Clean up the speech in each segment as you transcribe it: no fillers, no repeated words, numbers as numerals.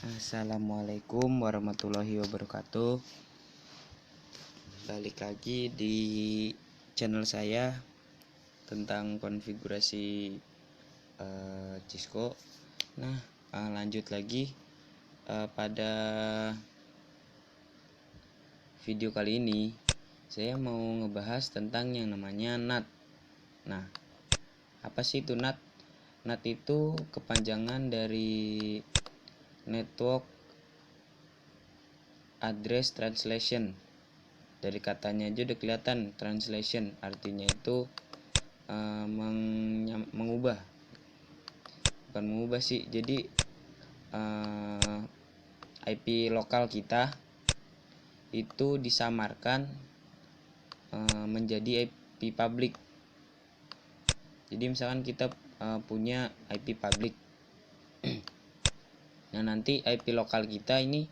Assalamualaikum warahmatullahi wabarakatuh. Balik lagi di channel saya tentang konfigurasi Cisco. Nah, lanjut lagi pada video kali ini saya mau ngebahas tentang yang namanya NAT. Nah, apa sih itu NAT? NAT itu kepanjangan dari Network Address Translation. Dari katanya aja udah kelihatan, translation artinya itu mengubah, bukan mengubah sih, jadi IP lokal kita itu disamarkan menjadi IP public. Jadi misalkan kita punya IP public nah nanti IP lokal kita ini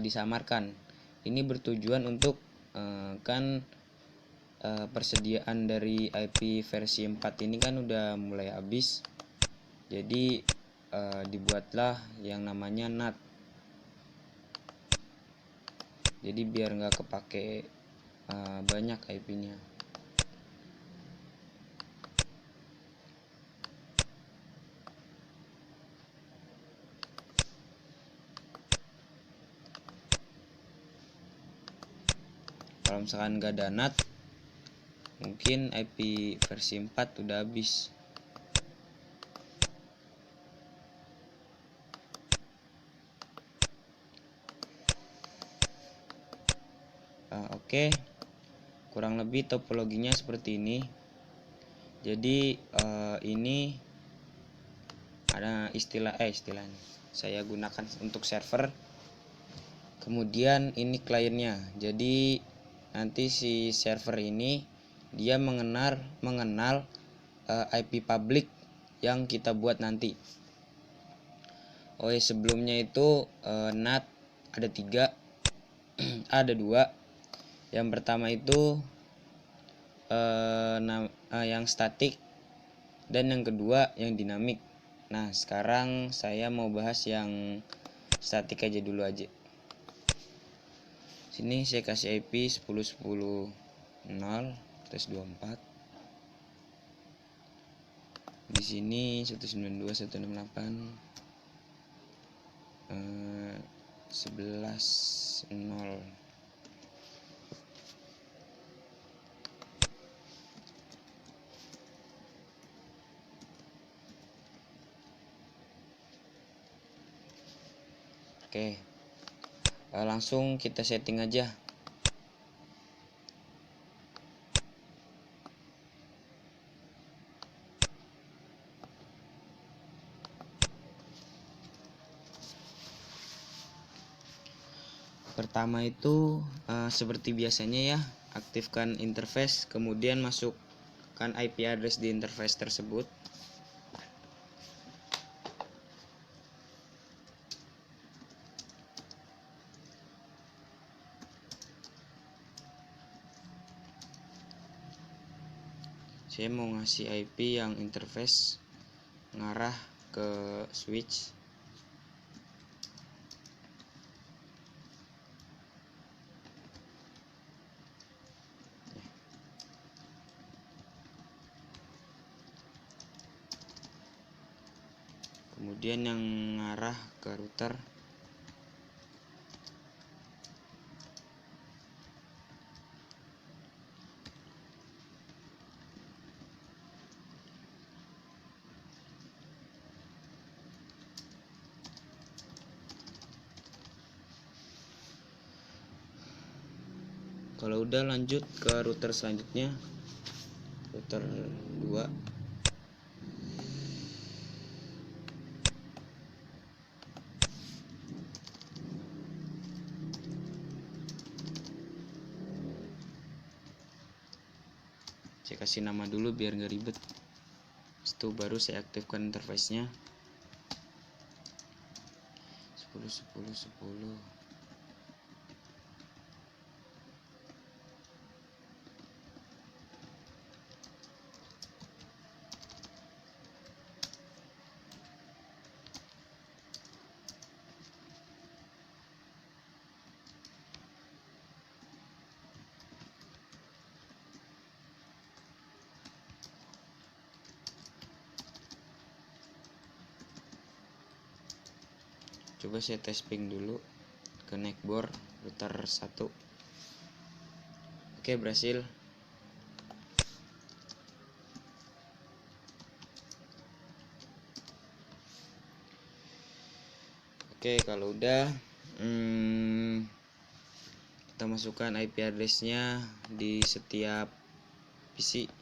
disamarkan. Ini bertujuan untuk persediaan dari IP versi 4 ini kan udah mulai habis. Jadi dibuatlah yang namanya NAT. Jadi biar nggak kepake banyak IP-nya. Kalau misalkan nggak ada NAT, mungkin IP versi 4 udah habis. Oke, kurang lebih topologinya seperti ini. Jadi ini ada istilahnya saya gunakan untuk server. Kemudian ini kliennya. Jadi nanti si server ini dia mengenal IP public yang kita buat nanti. Sebelumnya itu NAT ada 3 ada 2. Yang pertama itu yang statik, dan yang kedua yang dinamik. Nah, sekarang saya mau bahas yang statik aja dulu aja. Sini saya kasih IP 10.10.0/24. Di sini 192.168.11.0. Oke, langsung kita setting aja. Pertama itu seperti biasanya ya, aktifkan interface, kemudian masukkan IP address di interface tersebut. Saya mau ngasih IP yang interface ngarah ke switch. Kemudian yang ngarah ke router. Kalau udah, lanjut ke router selanjutnya, router 2. Saya kasih nama dulu biar nggak ribet. Setelah itu baru saya aktifkan interface-nya. 10.10.10. Coba saya tes ping dulu ke neckboard router 1. Oke, berhasil. Oke, kalau udah kita masukkan IP address-nya di setiap PC.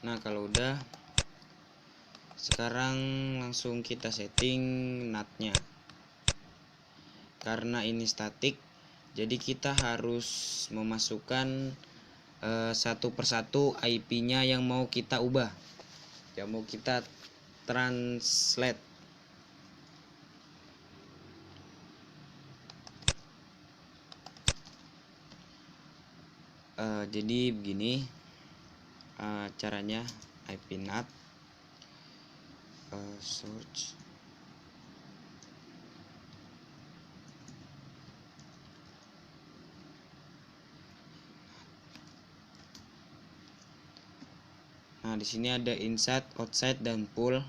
Nah, kalau udah, sekarang langsung kita setting NAT-nya. Karena ini statik, jadi kita harus memasukkan satu persatu IP-nya yang mau kita ubah, yang mau kita translate. Jadi begini caranya. IP NAT search Nah, di sini ada inside, outside, dan pull.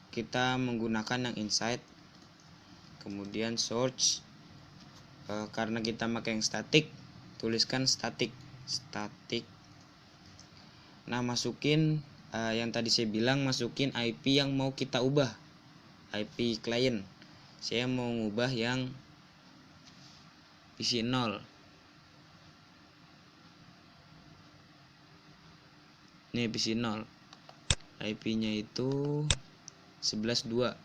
Kita menggunakan yang inside. Kemudian search, karena kita pakai yang statik, tuliskan statik. Nah, masukin yang tadi saya bilang, masukin IP yang mau kita ubah, IP client. Saya mau ngubah yang PC 0. Ini PC 0, IP-nya itu 11.2.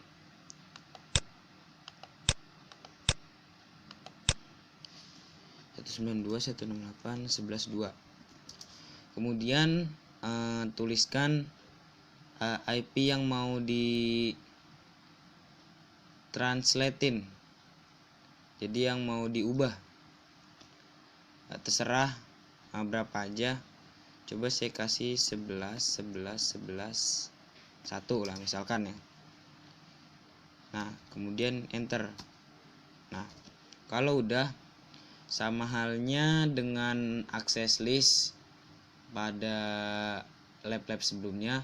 Kemudian tuliskan IP yang mau di translatein, jadi yang mau diubah. Terserah berapa aja. Coba saya kasih 11 1 lah misalkan ya. Nah, kemudian enter. Nah, kalau udah, sama halnya dengan access list pada lab-lab sebelumnya,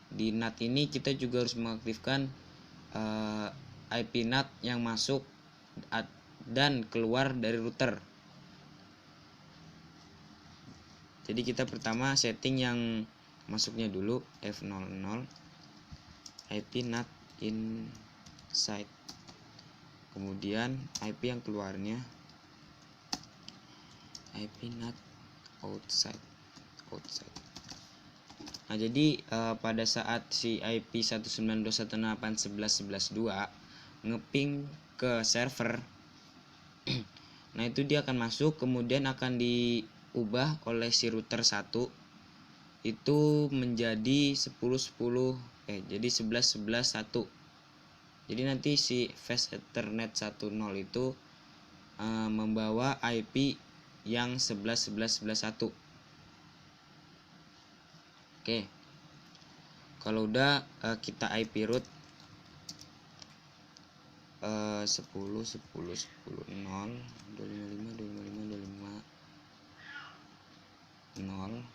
di NAT ini kita juga harus mengaktifkan IP NAT yang masuk dan keluar dari router. Jadi kita pertama setting yang masuknya dulu, F00, IP NAT inside. Kemudian IP yang keluarnya, IP NAT outside. Nah, jadi pada saat si IP 192.168.11.11.2 ngeping ke server, nah itu dia akan masuk, kemudian akan diubah oleh si router 1 itu menjadi 10.10, jadi 11.11.1. Jadi nanti si fast ethernet 10 itu membawa IP yang 11.11.11.1. Oke. Kalau udah, kita IP root 10 10 10 0 255 0,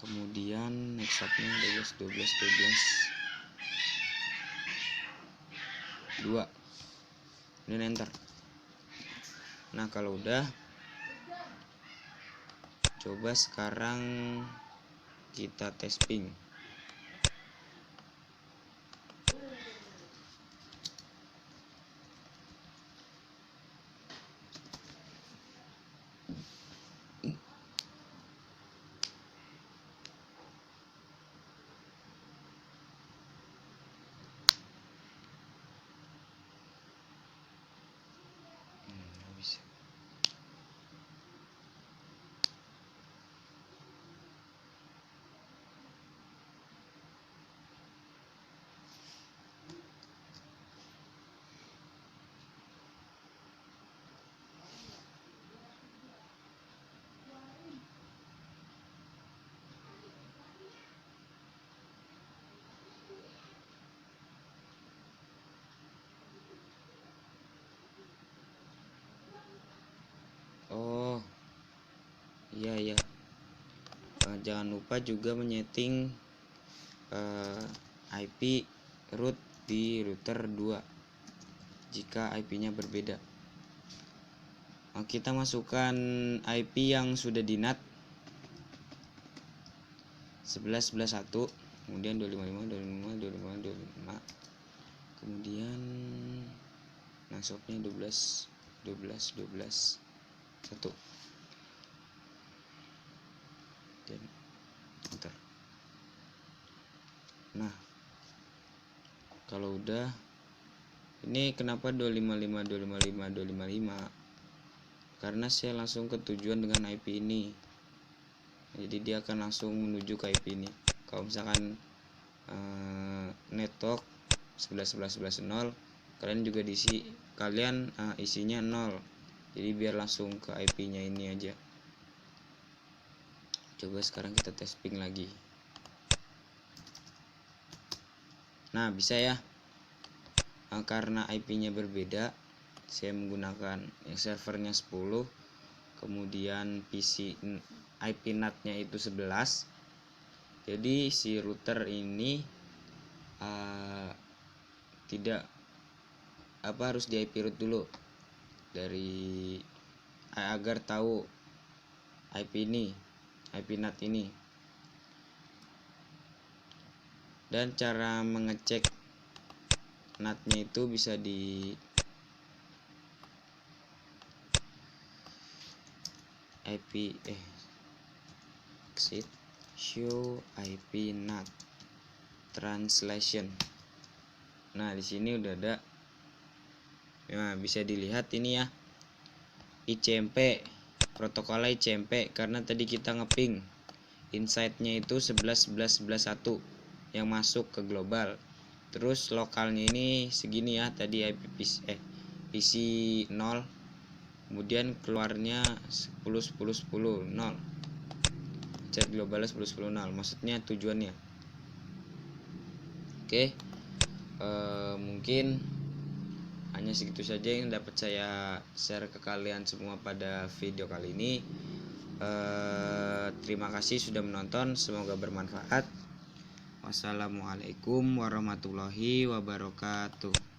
kemudian next hopnya 12 12 12. 2, kemudian enter. Nah kalau udah, coba sekarang kita tes ping. Bisa. Oh iya, jangan lupa juga menyeting IP root di router 2 jika IP-nya berbeda. Kita masukkan IP yang sudah di NAT 11.11.1, kemudian 255.255.255, kemudian masuknya 12.12.12.1 dan enter. Nah kalau udah, ini kenapa 255.255.255, karena saya langsung ke tujuan dengan IP ini, jadi dia akan langsung menuju ke IP ini. Kalau misalkan network 11.11.11.0, kalian juga isinya 0, jadi biar langsung ke IP nya ini aja. Coba sekarang kita tes ping lagi. Nah bisa ya. Karena IP nya berbeda, saya menggunakan yang servernya 10, kemudian IP NAT nya itu 11. Jadi si router ini tidak harus di IP root dulu dari agar tahu IP NAT ini. Dan cara mengecek NAT-nya itu bisa di exit show IP NAT translation. Nah di sini udah ada. Nah bisa dilihat ini ya, ICMP, protokolnya ICMP, karena tadi kita ngeping inside-nya itu 11.11.11.1 yang masuk ke global. Terus lokalnya ini segini ya, tadi PC 0, kemudian keluarnya 10.10.10.0, chat globalnya 10.10.0, maksudnya tujuannya. Oke, mungkin hanya segitu saja yang dapat saya share ke kalian semua pada video kali ini. Terima kasih sudah menonton, semoga bermanfaat. Wassalamualaikum warahmatullahi wabarakatuh.